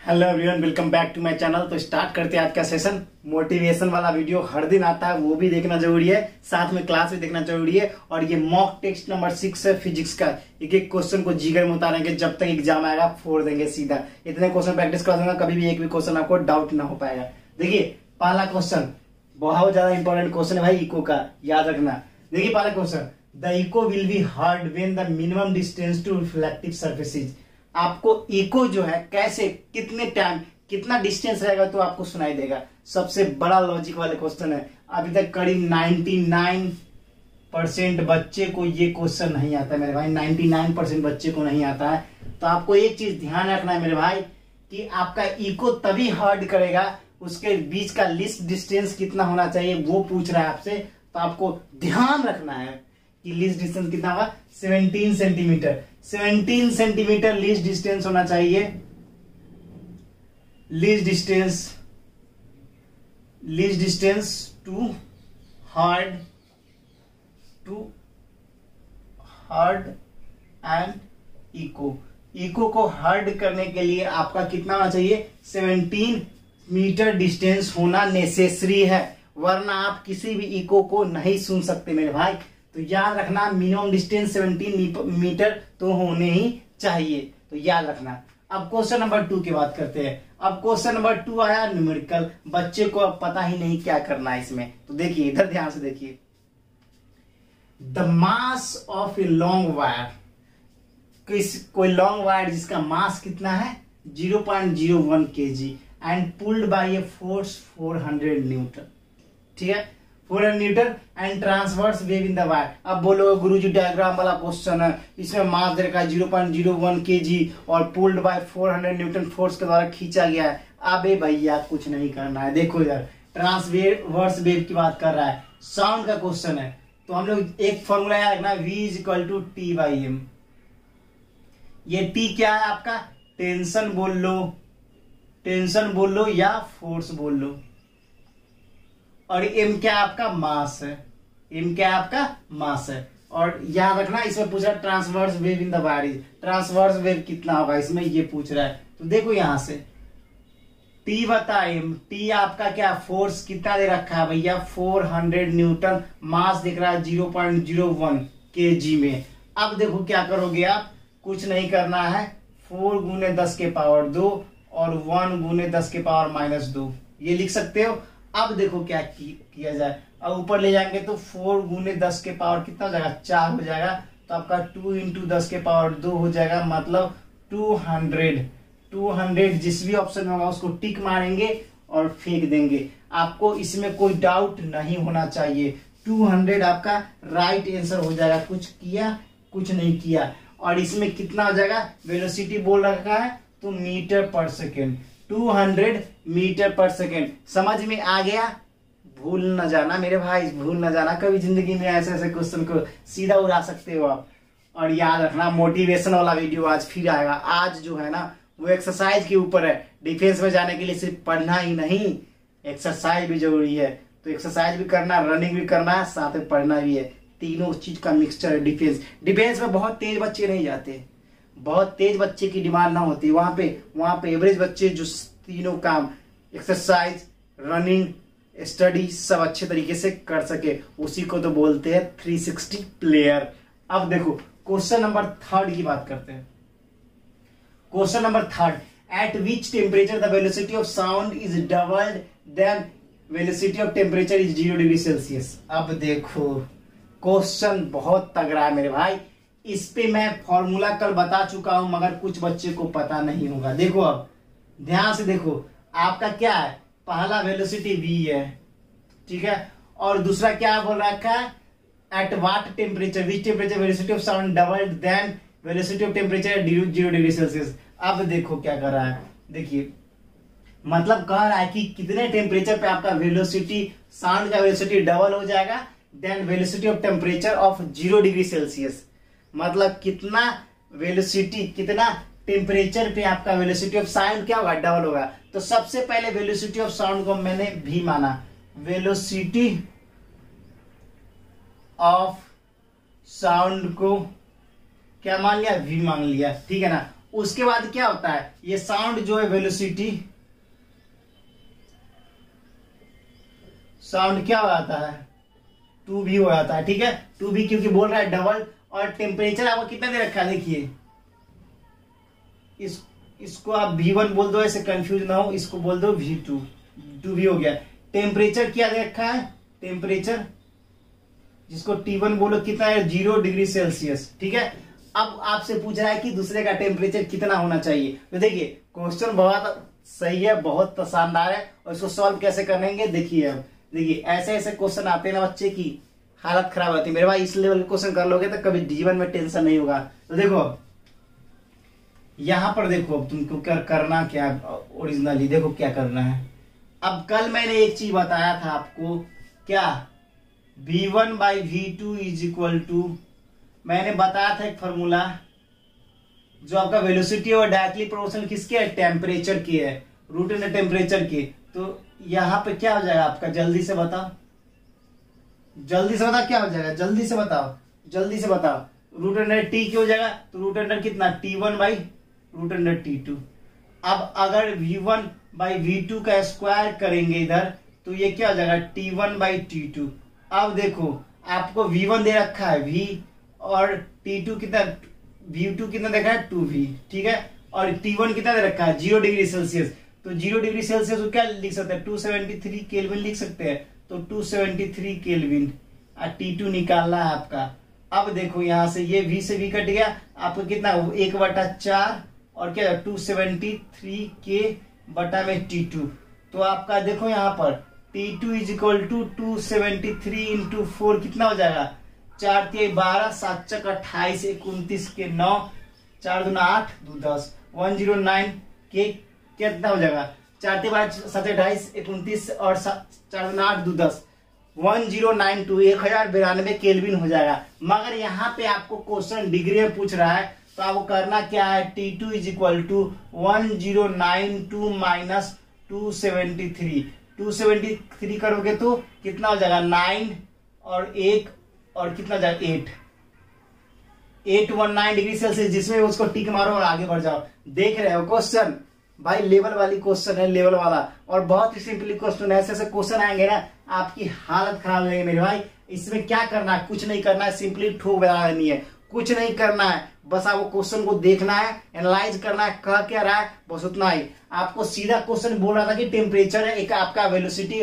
Hello everyone, welcome back to my channel. तो start करते हैं आज का सेशन। मोटिवेशन वाला वीडियो हर दिन आता है, वो भी देखना जरूरी है, साथ में क्लास भी देखना जरूरी है। और ये मॉक टेस्ट नंबर 6 है फिजिक्स का। एक एक क्वेश्चन को जिगर में उतारेंगे, जब तक एग्जाम आएगा फोड़ देंगे सीधा। इतने क्वेश्चन प्रैक्टिस कर दूंगा, कभी भी एक भी क्वेश्चन आपको डाउट ना हो पाएगा। देखिए पहला क्वेश्चन बहुत ज्यादा इंपॉर्टेंट क्वेश्चन है भाई, इको का, याद रखना। देखिए पहला question, the eco will be heard when the minimum distance to reflective surfaces. आपको इको जो है कैसे, कितने टाइम, कितना डिस्टेंस रहेगा तो आपको सुनाई देगा। सबसे बड़ा लॉजिक वाले क्वेश्चन है। अभी तक करीब 99% बच्चे को ये क्वेश्चन नहीं आता है मेरे भाई, 99% बच्चे को नहीं आता है। तो आपको एक चीज ध्यान रखना है मेरे भाई कि आपका इको तभी हर्ड करेगा, उसके बीच का लीस्ट डिस्टेंस कितना होना चाहिए वो पूछ रहा है आपसे। तो आपको ध्यान रखना है कि लीस्ट डिस्टेंस कितना होगा, 17 सेंटीमीटर। 17 सेंटीमीटर लीस्ट डिस्टेंस होना चाहिए। Least distance to heard and echo को हार्ड करने के लिए आपका कितना होना चाहिए, 17 मीटर डिस्टेंस होना नेसेसरी है, वरना आप किसी भी इको को नहीं सुन सकते मेरे भाई। तो याद रखना, मिनिमम डिस्टेंस 17 मीटर तो होने ही चाहिए, तो याद रखना। अब क्वेश्चन नंबर 2 की बात करते हैं। अब क्वेश्चन नंबर 2 आया न्यूमेरिकल। बच्चे को अब पता ही नहीं क्या करना है इसमें। तो देखिए इधर ध्यान से देखिए, the mass of a long wire, कोई लॉन्ग वायर जिसका मास कितना है 0.01 kg and pulled bye a force 400 Newton. ठीक है, 400 Newton and transverse wave in the wire. अब बोलो गुरुजी डायग्राम वाला क्वेश्चन है, इसमें मास दे रखा है 0.01 kg और पुल्ड बाय 400 न्यूटन फोर्स के द्वारा खींचा गया है। अबे भैया कुछ नहीं करना है। देखो इधर ट्रांसवर्स वेव की बात कर रहा है, साउंड का क्वेश्चन है। तो हम लोग एक फॉर्मूला याद रखना, V इक्वल टू T/m। ये T क्या है आपका, टेंशन बोल लो या फोर्स बोल लो, और m क्या आपका मास है, m क्या आपका मास है। और याद रखना इसमें पूछ रहा है transverse wave in the wire, transverse wave कितना होगा इसमें ये पूछ रहा है। तो देखो यहां से T बता m, T आपका क्या फोर्स कितना दे रखा है भैया 400 न्यूटन, मास दिख रहा है 0.01 kg में। अब देखो क्या करोगे आप, कुछ नहीं करना है, 4 गुने 10 के पावर 2 और 1 गुने 10 के पावर -2 ये लिख सकते हो। अब देखो क्या किया जाए, अब ऊपर ले जाएंगे तो 4 गुने 10 के पावर कितना हो जाएगा, 4 हो जाएगा। तो आपका 2 × 10 के पावर 2 हो जाएगा, मतलब 200 जिस भी ऑप्शन में होगा उसको टिक मारेंगे और फेंक देंगे। आपको इसमें कोई डाउट नहीं होना चाहिए, 200 आपका राइट आंसर हो जाएगा। कुछ किया, कुछ नहीं किया। और इसमें कितना हो जाएगा, वेलोसिटी बोल रखा है तो मीटर पर सेकेंड, 200 मीटर पर सेकेंड। समझ में आ गया? भूल न जाना मेरे भाई, भूल न जाना, कभी जिंदगी में ऐसे ऐसे क्वेश्चन को सीधा उड़ा सकते हो आप। और याद रखना मोटिवेशन वाला वीडियो आज फिर आएगा। आज जो है ना वो एक्सरसाइज के ऊपर है। डिफेंस में जाने के लिए सिर्फ पढ़ना ही नहीं, एक्सरसाइज भी जरूरी है। तो एक्सरसाइज भी करना, रनिंग भी करना है, साथ में पढ़ना भी है। तीनों चीज का मिक्सचर है डिफेंस में बहुत तेज बच्चे नहीं जाते, बहुत तेज बच्चे की डिमांड ना होती। वहां पे एवरेज बच्चे जो तीनों काम, एक्सरसाइज, रनिंग, स्टडी सब अच्छे तरीके से कर सके, उसी को तो बोलते हैं 360 प्लेयर। अब देखो क्वेश्चन नंबर 3 की बात करते हैं। Question number 3, at which temperature the velocity of sound is doubled then velocity of temperature is 0 degree Celsius. अब देखो क्वेश्चन बहुत तगड़ा है मेरे भाई। इस पे मैं फॉर्मूला कल बता चुका हूं, मगर कुछ बच्चे को पता नहीं होगा। देखो अब ध्यान से देखो, आपका क्या है, पहला वेलोसिटी v है, ठीक है, और दूसरा क्या बोल रखा है, at what temperature, which temperature velocity of sound doubled then velocity of temperature 0 degree Celsius. अब देखो क्या कर रहा है, देखिए मतलब कह रहा है कि कितने टेम्परेचर पे आपका वेलोसिटी, साउंड का वेलोसिटी डबल हो जाएगा then velocity of temperature of 0 degree Celsius. मतलब कितना वेलोसिटी, कितना टेम्परेचर पे आपका वेलोसिटी ऑफ साउंड क्या होगा, डबल होगा। तो सबसे पहले वेलोसिटी ऑफ साउंड को मैंने भी माना, वेलोसिटी ऑफ साउंड को क्या मान लिया, v मान लिया, ठीक है ना। उसके बाद क्या होता है, ये साउंड जो है वेलोसिटी, साउंड क्या हो जाता है 2v हो जाता है। ठीक है, 2v क्योंकि बोल रहा है डबल। और टेम्परेचर आपको कितना दे रखा है, देखिए इसको आप v1 बोल दो, ऐसे कंफ्यूज ना हो, इसको बोल दो v2, 2v हो गया। टेम्परेचर क्या दे रखा है, टेम्परेचर जिसको T1 बोलो कितना है 0 डिग्री सेल्सियस। ठीक है, अब आपसे पूछ रहा है कि दूसरे का टेम्परेचर कितना होना चाहिए। तो देखिए क्वेश्चन बहुत सही है, बहुत शानदार है, और इसको सॉल्व कैसे करेंगे देखिए। अब देखिए ऐसे ऐसे क्वेश्चन आते हैं ना, बच्चे की हालत खराब होती है मेरे भाई। इस लेवल के क्वेश्चन कर लोगे तो कभी जीवन में टेंशन नहीं होगा। तो देखो यहां पर देखो, अब तुमको क्या करना, क्या ओरिजिनली देखो क्या करना है। अब कल मैंने एक चीज बताया था आपको, क्या v1 by v2 is equal to, मैंने बताया था एक फॉर्मूला, जो आपका वेलोसिटी और डायरेक्टली प्रोपोर्शनल किसके है, टेम्परेचर की है, रूट अंडर टेम्परेचर की। तो यहां पे क्या हो जाएगा आपका, जल्दी से बताओ, जल्दी से बताओ क्या हो जाएगा, जल्दी से बताओ, जल्दी से बताओ। रूट अंडर टी क्यों हो जाएगा, तो रूट अंडर कितना T1 by root under T2। अब अगर v1 बाई v2 का स्क्वायर करेंगे इधर, तो ये क्या हो जाएगा T1 बाई T2। अब देखो आपको v1 दे रखा है v, और T2 कितना, v2 कितना देखा है 2v। ठीक है, और T1 कितना दे रखा है 0 डिग्री सेल्सियस। तो 0 डिग्री सेल्सियस को क्या लिख सकते हैं, 273 केल्विन लिख सकते हैं। तो 273 केल्विन, T2 निकालना है आपका। अब देखो यहां से ये v से v कट गया, आपको कितना 1/4 और क्या 273 के बटा में T2। तो आपका देखो यहाँ पर T2 is equal to 273 into 4 कितना हो जाएगा, 4 × 12, 7 × 28, 29 के 9, 4 दूना 8, 2 10, 109 के कितना हो जाएगा, 4 × 12, 7 28, 29 और 4 दूना 8, 2 10, 1092 1092 केल्विन हो जाएगा। मगर यहाँ पे आपको क्वेश्चन डिग्री में पूछ रहा है, तो आपको करना क्या है, T2 is equal to 1092 minus 273 करोगे तो कितना हो जाएगा 9 और 1 और कितना जाएगा 819 डिग्री सेल्सियस, जिसमें उसको टिक मारो और आगे बढ़ जाओ। देख रहे हो क्वेश्चन भाई, लेवल वाली क्वेश्चन है, लेवल वाला, और बहुत ही सिंपली क्वेश्चन है। ऐसे ऐसे क्वेश्चन आएंगे ना, आपकी हालत खराब हो जाएगी मेरे भाई। इसमें क्या करना है, कुछ नहीं करना है, सिंपली ठोक बता देनी है, कुछ नहीं करना है, बस आपको क्वेश्चन को देखना है, एनालाइज करना है, कह क्या रहा है, बस उतना ही। आपको सीधा क्वेश्चन बोल रहा था कि टेम्परेचर है, एक आपका वेलोसिटी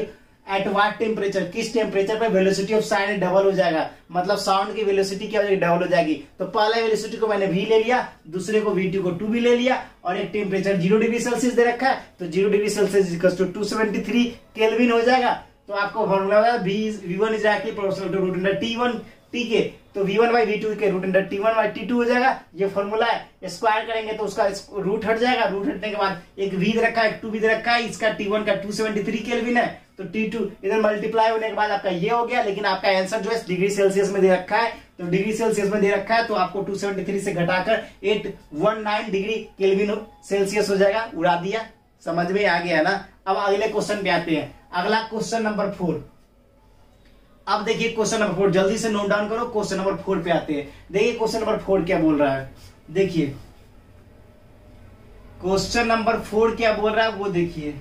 एट व्हाट टेम्परेचर, किस टेम्परेचर पे वेलोसिटी ऑफ साउंड डबल हो जाएगा, मतलब साउंड की वेलोसिटी क्या हो जाएगी, डबल हो जाएगी। तो पहले वेलोसिटी को मैंने v ले लिया, दूसरे को v2 को 2v ले लिया, और एक टेम्परेचर 0 डिग्री सेल्सियस दे रखा है, तो 0 degree Celsius equals to 273 kelvin हो जाएगा। तो आपको फॉर्मूला होगा v1 is directly proportional to root under T1 T के, तो v1 बाई v2 के root under T1 by T2 हो जाएगा। ये फॉर्मूला है, स्क्वायर करेंगे तो उसका रूट हट जाएगा, रूट हटने के बाद एक v दे रखा है, एक 2v दे रखा है, इसका T1 का 273 केल्विन है, तो T2 इधर मल्टीप्लाई होने के बाद आपका ये हो गया। लेकिन आपका आंसर जो है डिग्री सेल्सियस में दे रखा है, तो डिग्री सेल्सियस में दे रखा है, तो आपको 273 से घटाकर 819 डिग्री केल्विन सेल्सियस हो जाएगा। उड़ा दिया, समझ में आ गया ना। अब अगले क्वेश्चन पे आते हैं, अगला क्वेश्चन नंबर 4। अब देखिए क्वेश्चन नंबर 4, जल्दी से नोट डाउन करो, क्वेश्चन नंबर 4 पे आते हैं। देखिए क्वेश्चन नंबर 4 क्या बोल रहा है, देखिए क्वेश्चन नंबर 4 क्या बोल रहा है वो देखिए।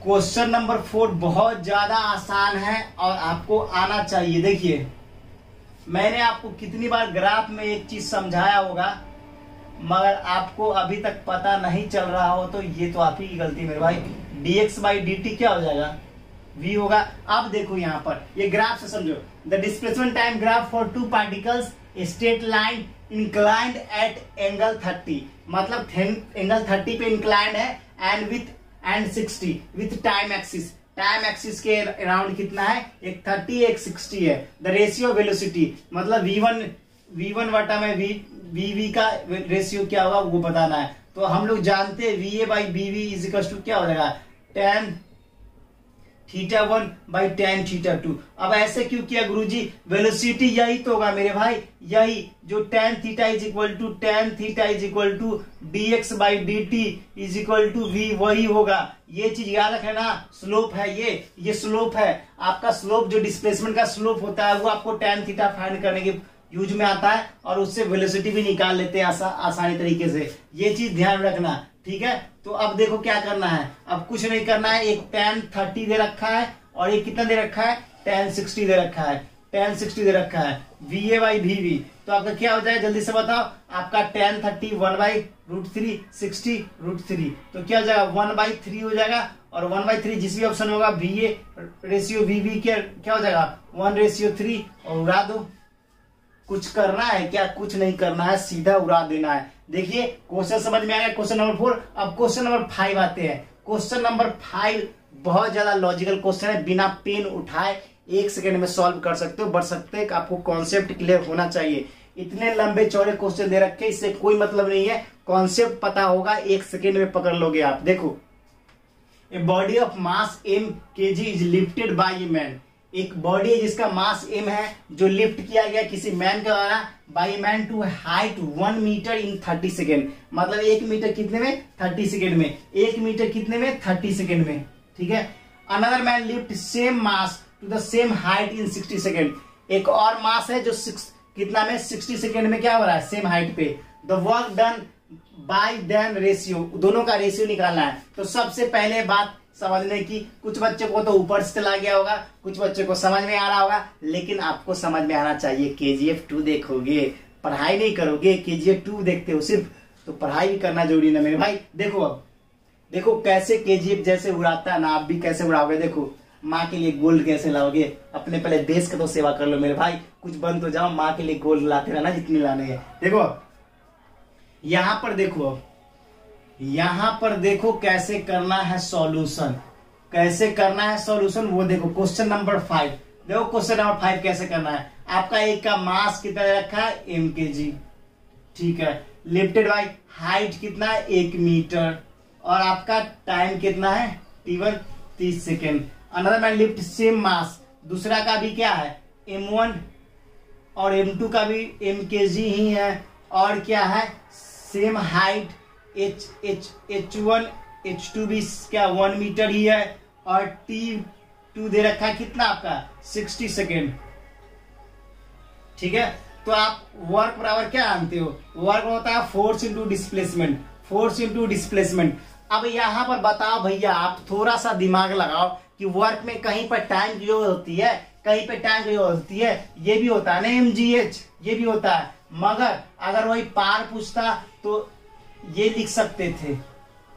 क्वेश्चन नंबर 4 बहुत ज्यादा आसान है और आपको आना चाहिए। देखिए मैंने आपको कितनी बार ग्राफ में एक चीज समझाया होगा, मगर आपको अभी तक पता नहीं चल रहा हो, तो ये तो आप ही की गलती मेरे भाई। dx बाई dt क्या हो जाएगा, v होगा। अब देखो यहाँ पर ये ग्राफ से समझो, the displacement time graph for two particles straight line inclined at angle 30, मतलब एंगल 30 पे इंक्लाइंड है, and 60 with time axis, time axis के अराउंड कितना है, एक 30 एक 60 है। द रेशियो वेलोसिटी, मतलब v1 बटा में vv का रेशियो क्या होगा वो बताना है। तो हम लोग जानते हैं va by bv is equal to क्या हो जाएगा, tan θ1 बाई tan θ2। अब ऐसे क्यों किया गुरुजी, वेलोसिटी यही तो होगा मेरे भाई, यही जो tan θ is equal to dx by dt is equal to v, वही होगा। ये चीज याद रखना, स्लोप है ये स्लोप है आपका। स्लोप जो डिस्प्लेसमेंट का स्लोप होता है वो आपको tan θ फाइंड करने की यूज में आता है और उससे वेलोसिटी भी निकाल लेते हैं आसानी तरीके से। ये चीज ध्यान रखना, ठीक है। तो अब देखो क्या करना है, अब कुछ नहीं करना है। एक tan 30 दे रखा है और एक कितना दे रखा है, tan 60 दे रखा है, tan 60 दे रखा है, VA/VB। तो आपका क्या हो जाएगा जल्दी से बताओ, आपका tan 30 1/√3 60√3, तो क्या हो जाएगा 1/3 हो जाएगा। और 1/3 जिस भी ऑप्शन होगा VA/VB क्या हो जाएगा 1/3 और उड़ा दो। कुछ करना है क्या, कुछ नहीं करना है, सीधा उड़ा देना है। देखिए क्वेश्चन समझ में आ गया, क्वेश्चन नंबर 4। अब क्वेश्चन नंबर 5 आते हैं। क्वेश्चन नंबर 5 बहुत ज्यादा लॉजिकल क्वेश्चन है, बिना पेन उठाए 1 सेकंड में सॉल्व कर सकते हो, बढ़ सकते हैं। आपको कॉन्सेप्ट क्लियर होना चाहिए। इतने लंबे चौड़े क्वेश्चन दे रखे, इससे कोई मतलब नहीं है। कॉन्सेप्ट पता होगा, 1 सेकंड में पकड़ लोगे आप। देखो, a body of mass m kg is lifted bye a man. एक बॉडी है जिसका मास m है, जो लिफ्ट किया गया किसी मैन के द्वारा by man to height 1 metre in 30 second. मतलब 1 मीटर कितने में, 30 सेकेंड में। 1 मीटर कितने में, 30 सेकेंड में, ठीक है। Another man lift same mass to the same height in 60 second. एक और मास है जो कितना में, 60 सेकेंड में क्या हो रहा है, सेम हाइट पे। The work done by then ratio, दोनों का रेशियो निकालना है। तो सबसे पहले बात समझने की, कुछ बच्चों को तो ऊपर से चला गया होगा, कुछ बच्चों को समझ में आ रहा होगा, लेकिन आपको समझ में आना चाहिए। KGF 2 देखोगे, पढ़ाई नहीं करोगे, KGF 2 देखते हो सिर्फ, तो पढ़ाई भी करना जरूरी ना मेरे भाई। देखो अब देखो कैसे KGF जैसे उड़ाता है ना, आप भी कैसे उड़ाओगे। देखो माँ के लिए गोल्ड कैसे लाओगे, अपने पहले देश का तो सेवा कर लो मेरे भाई, कुछ बन तो जाओ। माँ के लिए गोल्ड लाते रहना जितने लाने हैं। देखो यहां पर देखो, यहां पर देखो कैसे करना है सॉल्यूशन, कैसे करना है सॉल्यूशन वो देखो। क्वेश्चन नंबर 5 देखो, क्वेश्चन नंबर 5 कैसे करना है। आपका एक का मास कितना रखा है, m kg, ठीक है। लिफ्टेड बाय हाइट कितना है, 1 मीटर, और आपका टाइम कितना है, t1 30 second. Another man lift same मास, दूसरा का भी क्या है, m1 और m2 का भी m kg ही है, और क्या है सेम हाइट h1 h2 भी क्या 1 मीटर ही है, और t2 दे रखा है कितना आपका 60 सेकेंड, ठीक है। तो आप वर्क बराबर क्या जानते हो, वर्क होता है force into displacement, force into displacement. अब यहां पर बताओ भैया, आप थोड़ा सा दिमाग लगाओ कि वर्क में कहीं पर टाइम की जरूरत होती है, कहीं पे टाइम की जरूरत होती है, ये भी होता है ना mgh, ये भी होता है। मगर अगर वही पार पूछता तो ये लिख सकते थे,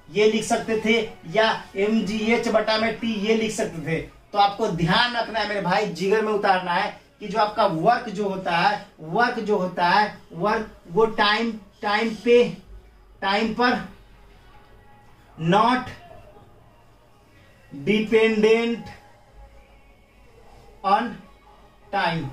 ये लिख सकते थे, या mgh/t ये लिख सकते थे। तो आपको ध्यान रखना है मेरे भाई, जिगर में उतारना है कि जो आपका वर्क जो होता है, वर्क जो होता है, वर्क वो टाइम पर not dependent on time,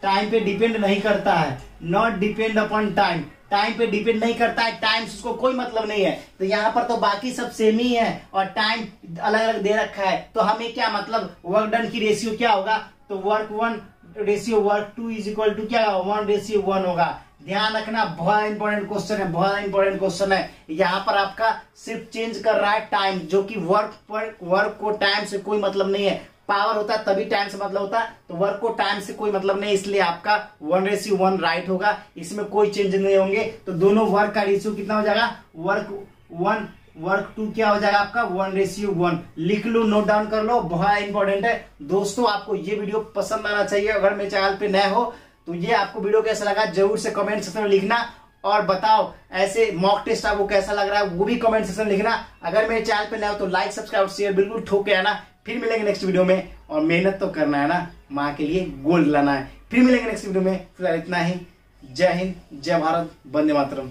time पे डिपेंड नहीं करता है, not depend upon time, time पे डिपेंड नहीं करता है, टाइम से उसको कोई मतलब नहीं है। तो यहाँ पर तो बाकी सब सेम ही है और टाइम अलग अलग दे रखा है, तो हमें क्या मतलब, वर्क डन की रेशियो क्या होगा, तो work 1 ratio work 2 is equal to क्या होगा, 1:1 होगा। ध्यान रखना, बहुत इंपॉर्टेंट क्वेश्चन है, बहुत इंपॉर्टेंट क्वेश्चन है। यहाँ पर आपका सिर्फ चेंज कर रहा है टाइम, जो कि वर्क को टाइम से कोई मतलब नहीं है। पावर होता है तभी टाइम से मतलब होता है, तो वर्क को टाइम से कोई मतलब नहीं, इसलिए आपका 1:1 राइट होगा, इसमें कोई चेंज नहीं होंगे। तो दोनों वर्क का रेशियो कितना हो जाएगा, वर्क 1 वर्क 2 क्या हो जाएगा आपका 1:1। लिख लो, नोट डाउन कर लो, बहुत इंपॉर्टेंट है। दोस्तों आपको ये वीडियो पसंद आना चाहिए, अगर मेरे चैनल पे नए हो तो ये आपको वीडियो कैसा लगा जरूर से कमेंट सेक्शन में लिखना, और बताओ ऐसे मॉक टेस्ट आपको कैसा लग रहा है वो भी कमेंट सेक्शन में लिखना। अगर मेरे चैनल पे नए हो तो लाइक सब्सक्राइब शेयर बिल्कुल ठोक के आना। फिर मिलेंगे नेक्स्ट वीडियो में, और मेहनत तो करना है ना, माँ के लिए गोल्ड लाना है। फिर मिलेंगे नेक्स्ट वीडियो में, फिलहाल इतना ही। जय हिंद, जय भारत, वंदे मातरम।